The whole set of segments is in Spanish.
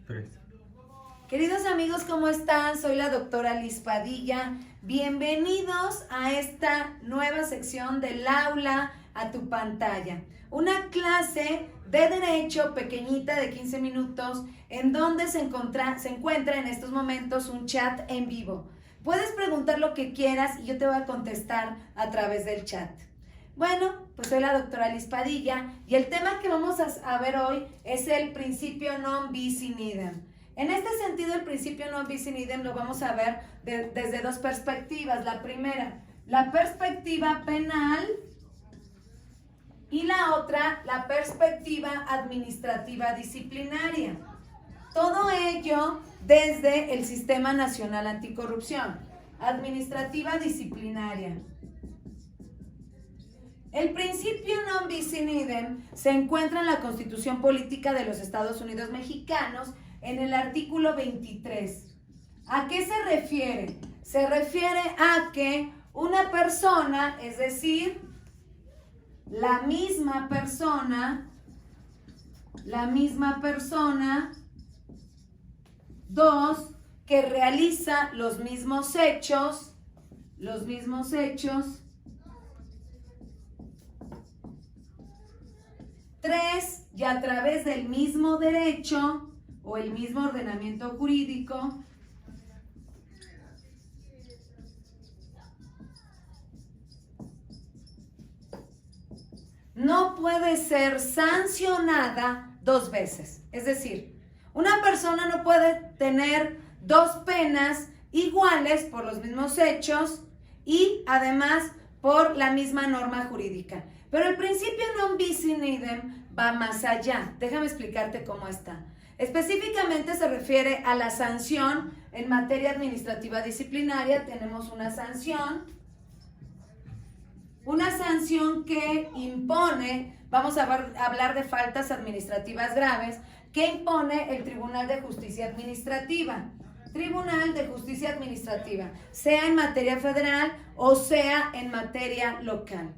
Tres. Queridos amigos, ¿cómo están? Soy la doctora Liz Padilla. Bienvenidos a esta nueva sección del aula a tu pantalla. Una clase de derecho pequeñita de 15 minutos en donde se encuentra en estos momentos un chat en vivo. Puedes preguntar lo que quieras y yo te voy a contestar a través del chat. Bueno, pues soy la doctora Liz Padilla y el tema que vamos a ver hoy es el principio non bis in idem. En este sentido, el principio non bis in idem lo vamos a ver desde dos perspectivas. La primera, la perspectiva penal y la otra, la perspectiva administrativa disciplinaria. Todo ello desde el Sistema Nacional Anticorrupción, administrativa disciplinaria. El principio non bis in idem se encuentra en la Constitución Política de los Estados Unidos Mexicanos en el artículo 23. ¿A qué se refiere? Se refiere a que una persona, es decir, la misma persona, dos, que realiza los mismos hechos, tres, y a través del mismo derecho o el mismo ordenamiento jurídico, no puede ser sancionada dos veces. Es decir, una persona no puede tener dos penas iguales por los mismos hechos y además por la misma norma jurídica. Pero el principio non bis in idem va más allá. Déjame explicarte cómo está. Específicamente se refiere a la sanción en materia administrativa disciplinaria. Tenemos una sanción que impone, vamos a hablar de faltas administrativas graves, que impone el Tribunal de Justicia Administrativa. Tribunal de Justicia Administrativa, sea en materia federal o sea en materia local.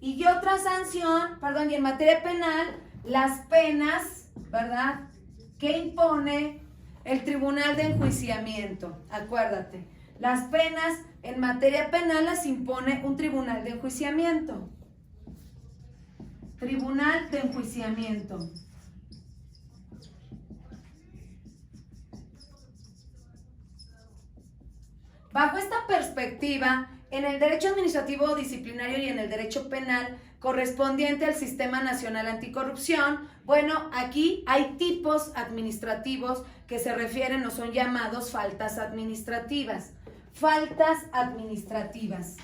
Y otra sanción, y en materia penal, las penas, ¿verdad?, que impone el Tribunal de Enjuiciamiento. Acuérdate, las penas en materia penal las impone un Tribunal de Enjuiciamiento. Tribunal de Enjuiciamiento. Bajo esta perspectiva, en el derecho administrativo disciplinario y en el derecho penal correspondiente al Sistema Nacional Anticorrupción, bueno, aquí hay tipos administrativos que se refieren o son llamados faltas administrativas. Faltas administrativas.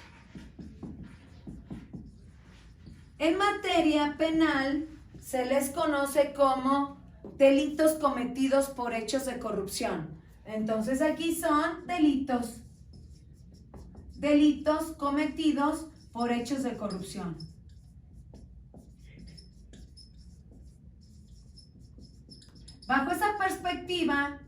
En materia penal se les conoce como delitos cometidos por hechos de corrupción. Entonces aquí son delitos cometidos por hechos de corrupción. Bajo esa perspectiva,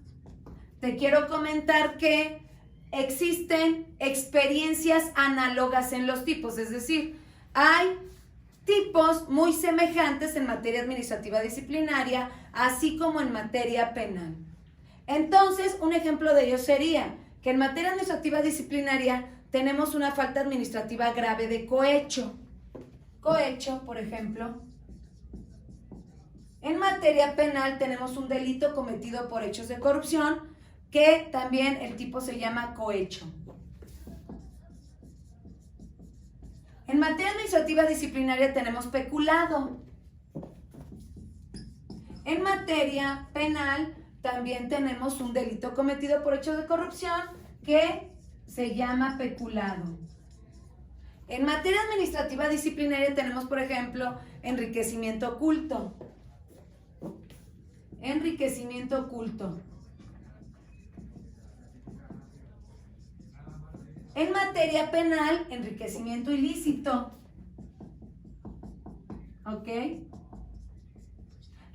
te quiero comentar que existen experiencias análogas en los tipos, es decir, hay tipos muy semejantes en materia administrativa disciplinaria, así como en materia penal. Entonces, un ejemplo de ello sería que en materia administrativa disciplinaria tenemos una falta administrativa grave de cohecho. Cohecho, por ejemplo. En materia penal tenemos un delito cometido por hechos de corrupción, que también el tipo se llama cohecho. En materia administrativa disciplinaria tenemos peculado. En materia penal también tenemos un delito cometido por hechos de corrupción que se llama peculado. En materia administrativa disciplinaria tenemos, por ejemplo, enriquecimiento oculto. Enriquecimiento oculto. En materia penal, enriquecimiento ilícito. ¿Ok?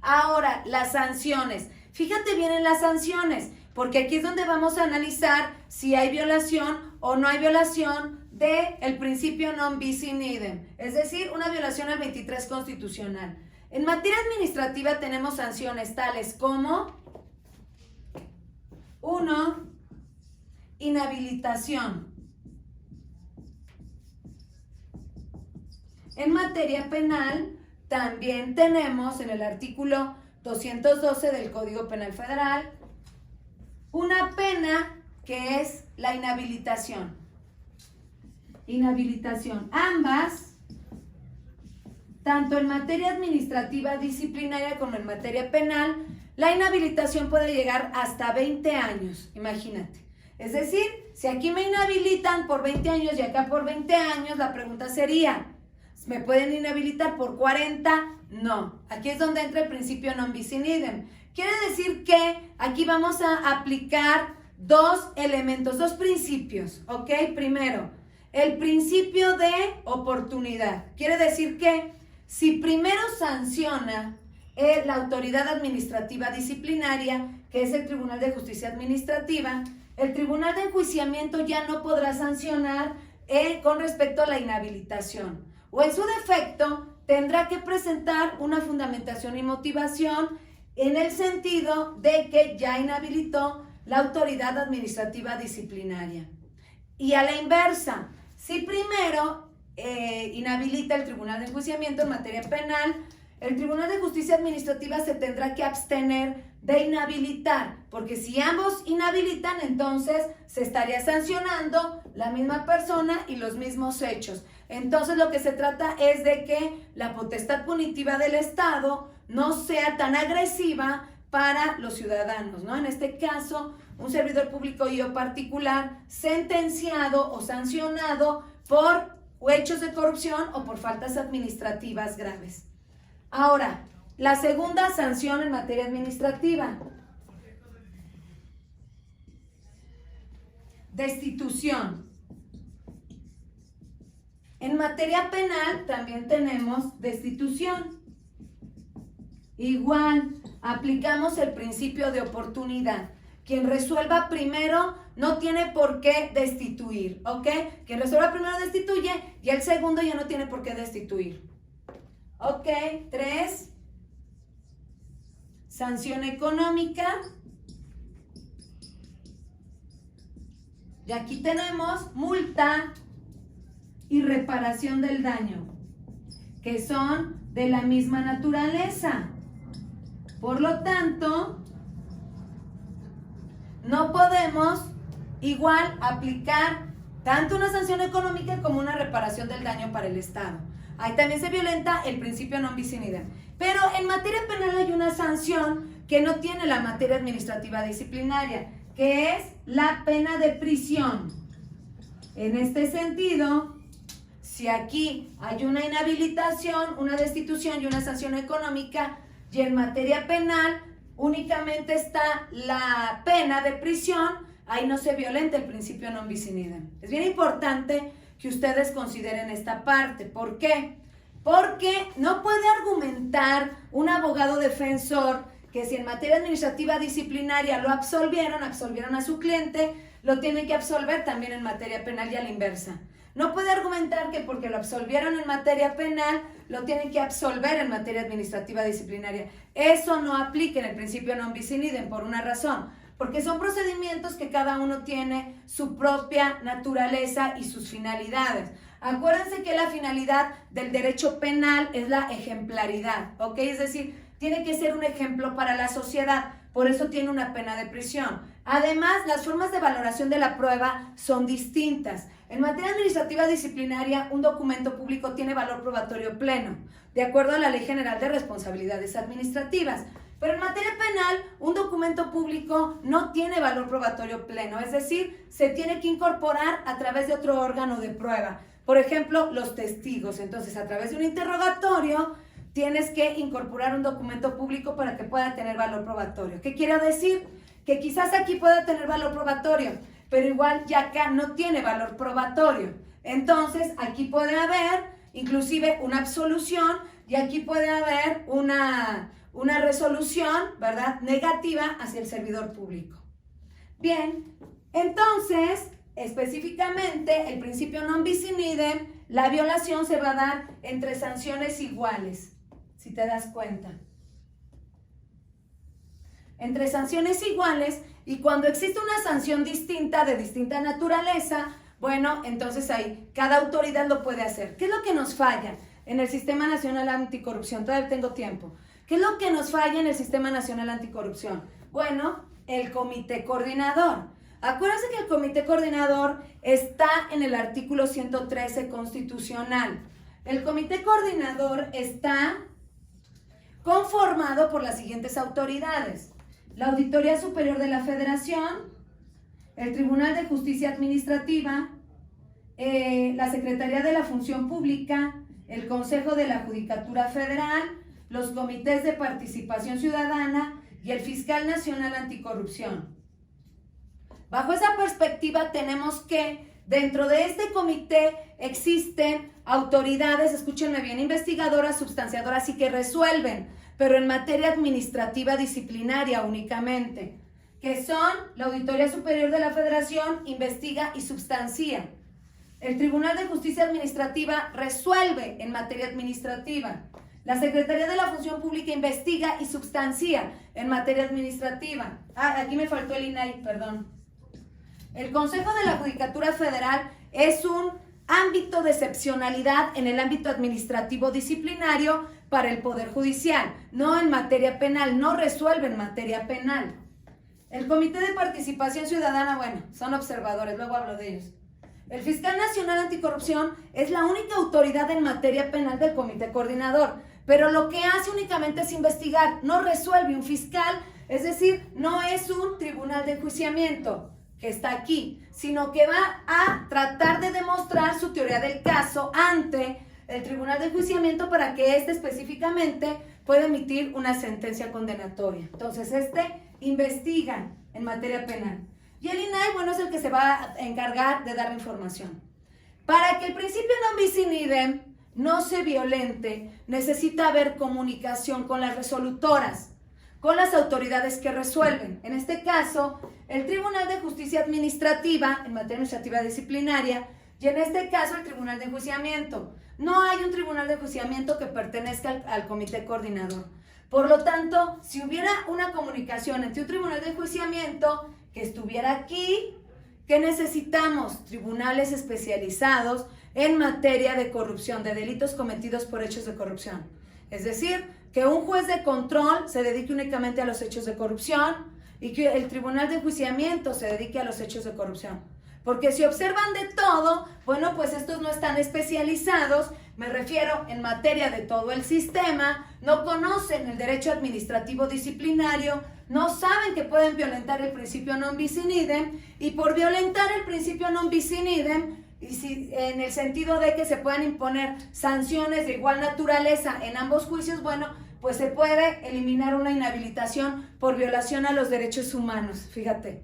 Ahora, las sanciones. Fíjate bien en las sanciones, porque aquí es donde vamos a analizar si hay violación o no hay violación del principio non bis in idem, es decir, una violación al 23 constitucional. En materia administrativa tenemos sanciones tales como 1, inhabilitación. En materia penal, también tenemos en el artículo 212 del Código Penal Federal una pena que es la inhabilitación. Inhabilitación. Ambas, tanto en materia administrativa disciplinaria como en materia penal, la inhabilitación puede llegar hasta 20 años, imagínate. Es decir, si aquí me inhabilitan por 20 años y acá por 20 años, la pregunta sería, ¿me pueden inhabilitar por 40? No. Aquí es donde entra el principio non bis in idem. Quiere decir que aquí vamos a aplicar dos elementos, dos principios, ¿ok? Primero, el principio de oportunidad. Quiere decir que si primero sanciona la autoridad administrativa disciplinaria, que es el Tribunal de Justicia Administrativa, el Tribunal de Enjuiciamiento ya no podrá sancionar con respecto a la inhabilitación. O en su defecto, tendrá que presentar una fundamentación y motivación en el sentido de que ya inhabilitó la autoridad administrativa disciplinaria. Y a la inversa, si primero inhabilita el Tribunal de Enjuiciamiento en materia penal, el Tribunal de Justicia Administrativa se tendrá que abstener de inhabilitar, porque si ambos inhabilitan, entonces se estaría sancionando la misma persona y los mismos hechos. Entonces lo que se trata es de que la potestad punitiva del Estado no sea tan agresiva para los ciudadanos, ¿no? En este caso, un servidor público y o particular sentenciado o sancionado por hechos de corrupción o por faltas administrativas graves. Ahora, la segunda sanción en materia administrativa. Destitución. En materia penal también tenemos destitución. Igual, aplicamos el principio de oportunidad. Quien resuelva primero no tiene por qué destituir, ¿ok? Quien resuelva primero destituye y el segundo ya no tiene por qué destituir. Ok, 3. Sanción económica. Y aquí tenemos multa y reparación del daño, que son de la misma naturaleza. Por lo tanto, no podemos igual aplicar tanto una sanción económica como una reparación del daño para el Estado. Ahí también se violenta el principio non bis in idem. Pero en materia penal hay una sanción que no tiene la materia administrativa disciplinaria, que es la pena de prisión. En este sentido, si aquí hay una inhabilitación, una destitución y una sanción económica, y en materia penal únicamente está la pena de prisión, ahí no se violenta el principio non bis in idem. Es bien importante que ustedes consideren esta parte. ¿Por qué? Porque no puede argumentar un abogado defensor que si en materia administrativa disciplinaria lo absolvieron a su cliente, lo tienen que absolver también en materia penal y a la inversa. No puede argumentar que porque lo absolvieron en materia penal, lo tienen que absolver en materia administrativa disciplinaria. Eso no aplica en el principio non bis in idem por una razón. Porque son procedimientos que cada uno tiene su propia naturaleza y sus finalidades. Acuérdense que la finalidad del derecho penal es la ejemplaridad, ¿ok? Es decir, tiene que ser un ejemplo para la sociedad, por eso tiene una pena de prisión. Además, las formas de valoración de la prueba son distintas. En materia administrativa disciplinaria, un documento público tiene valor probatorio pleno, de acuerdo a la Ley General de Responsabilidades Administrativas. Pero en materia penal, un documento público no tiene valor probatorio pleno, es decir, se tiene que incorporar a través de otro órgano de prueba. Por ejemplo, los testigos. Entonces, a través de un interrogatorio, tienes que incorporar un documento público para que pueda tener valor probatorio. ¿Qué quiero decir? Que quizás aquí pueda tener valor probatorio, pero igual ya acá no tiene valor probatorio. Entonces, aquí puede haber inclusive una absolución y aquí puede haber una resolución, ¿verdad?, negativa hacia el servidor público. Bien, entonces, específicamente, el principio non bis in idem, la violación se va a dar entre sanciones iguales, si te das cuenta. entre sanciones iguales y cuando existe una sanción distinta, de distinta naturaleza, bueno, entonces ahí cada autoridad lo puede hacer. ¿Qué es lo que nos falla en el Sistema Nacional Anticorrupción? Todavía tengo tiempo. ¿Qué es lo que nos falla en el Sistema Nacional Anticorrupción? Bueno, el comité coordinador. Acuérdense que el comité coordinador está en el artículo 113 constitucional. El comité coordinador está conformado por las siguientes autoridades: la Auditoría Superior de la Federación, el Tribunal de Justicia Administrativa, la Secretaría de la Función Pública, el Consejo de la Judicatura Federal, los comités de participación ciudadana y el Fiscal Nacional Anticorrupción. Bajo esa perspectiva tenemos que dentro de este comité existen autoridades, escúchenme bien, investigadoras, substanciadoras y que resuelven, pero en materia administrativa disciplinaria únicamente, que son la Auditoría Superior de la Federación, investiga y substancia. El Tribunal de Justicia Administrativa resuelve en materia administrativa. La Secretaría de la Función Pública investiga y substancia en materia administrativa. Aquí me faltó el INAI, perdón. El Consejo de la Judicatura Federal es un ámbito de excepcionalidad en el ámbito administrativo disciplinario para el Poder Judicial, no en materia penal, no resuelve en materia penal. El Comité de Participación Ciudadana, bueno, son observadores, luego hablo de ellos. El Fiscal Nacional Anticorrupción es la única autoridad en materia penal del Comité Coordinador, pero lo que hace únicamente es investigar, no resuelve un fiscal, es decir, no es un tribunal de enjuiciamiento que está aquí, sino que va a tratar de demostrar su teoría del caso ante el tribunal de enjuiciamiento para que éste específicamente pueda emitir una sentencia condenatoria. Entonces, investiga en materia penal. Y el INAI, bueno, es el que se va a encargar de dar información. Para que el principio non bis in idem no se violente, necesita haber comunicación con las resolutoras, con las autoridades que resuelven. En este caso, el Tribunal de Justicia Administrativa, en materia administrativa disciplinaria, y en este caso el Tribunal de Enjuiciamiento. No hay un Tribunal de Enjuiciamiento que pertenezca al Comité Coordinador. Por lo tanto, si hubiera una comunicación entre un Tribunal de Enjuiciamiento que estuviera aquí, ¿qué necesitamos? Tribunales especializados en materia de corrupción, de delitos cometidos por hechos de corrupción. Es decir, que un juez de control se dedique únicamente a los hechos de corrupción y que el Tribunal de Enjuiciamiento se dedique a los hechos de corrupción. Porque si observan de todo, bueno, pues estos no están especializados, me refiero en materia de todo el sistema, no conocen el derecho administrativo disciplinario, no saben que pueden violentar el principio non bis in idem, y por violentar el principio non bis in idem, y si, en el sentido de que se puedan imponer sanciones de igual naturaleza en ambos juicios, bueno, pues se puede eliminar una inhabilitación por violación a los derechos humanos, fíjate.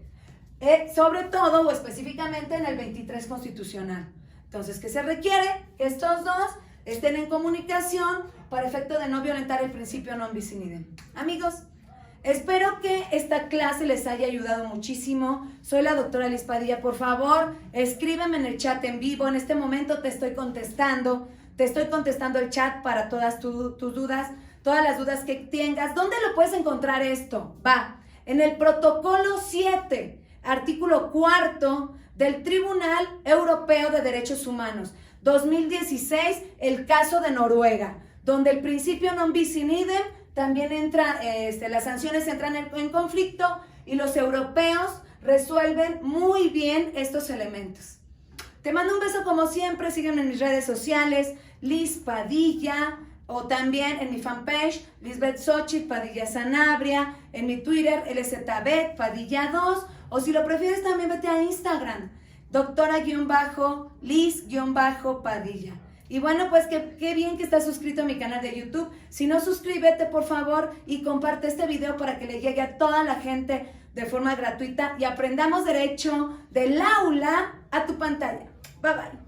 Sobre todo o específicamente en el 23 constitucional. Entonces, ¿qué se requiere? Que estos dos estén en comunicación para efecto de no violentar el principio non bis in idem. Amigos, espero que esta clase les haya ayudado muchísimo. Soy la doctora Liz Padilla. Por favor, escríbeme en el chat en vivo. En este momento te estoy contestando el chat para todas tus dudas, todas las dudas que tengas. ¿Dónde lo puedes encontrar esto? Va, en el protocolo 7, artículo 4 del Tribunal Europeo de Derechos Humanos, 2016, el caso de Noruega, donde el principio non bis in idem también entra, las sanciones entran en conflicto y los europeos resuelven muy bien estos elementos. Te mando un beso como siempre, sígueme en mis redes sociales, Liz Padilla, o también en mi fanpage, Lisbeth Xochitl Padilla Sanabria, en mi Twitter, LZBet Padilla 2, o si lo prefieres también vete a Instagram, doctora-Liz-Padilla. Y bueno, pues qué bien que estás suscrito a mi canal de YouTube. Si no, suscríbete por favor y comparte este video para que le llegue a toda la gente de forma gratuita y aprendamos derecho del aula a tu pantalla. Bye bye.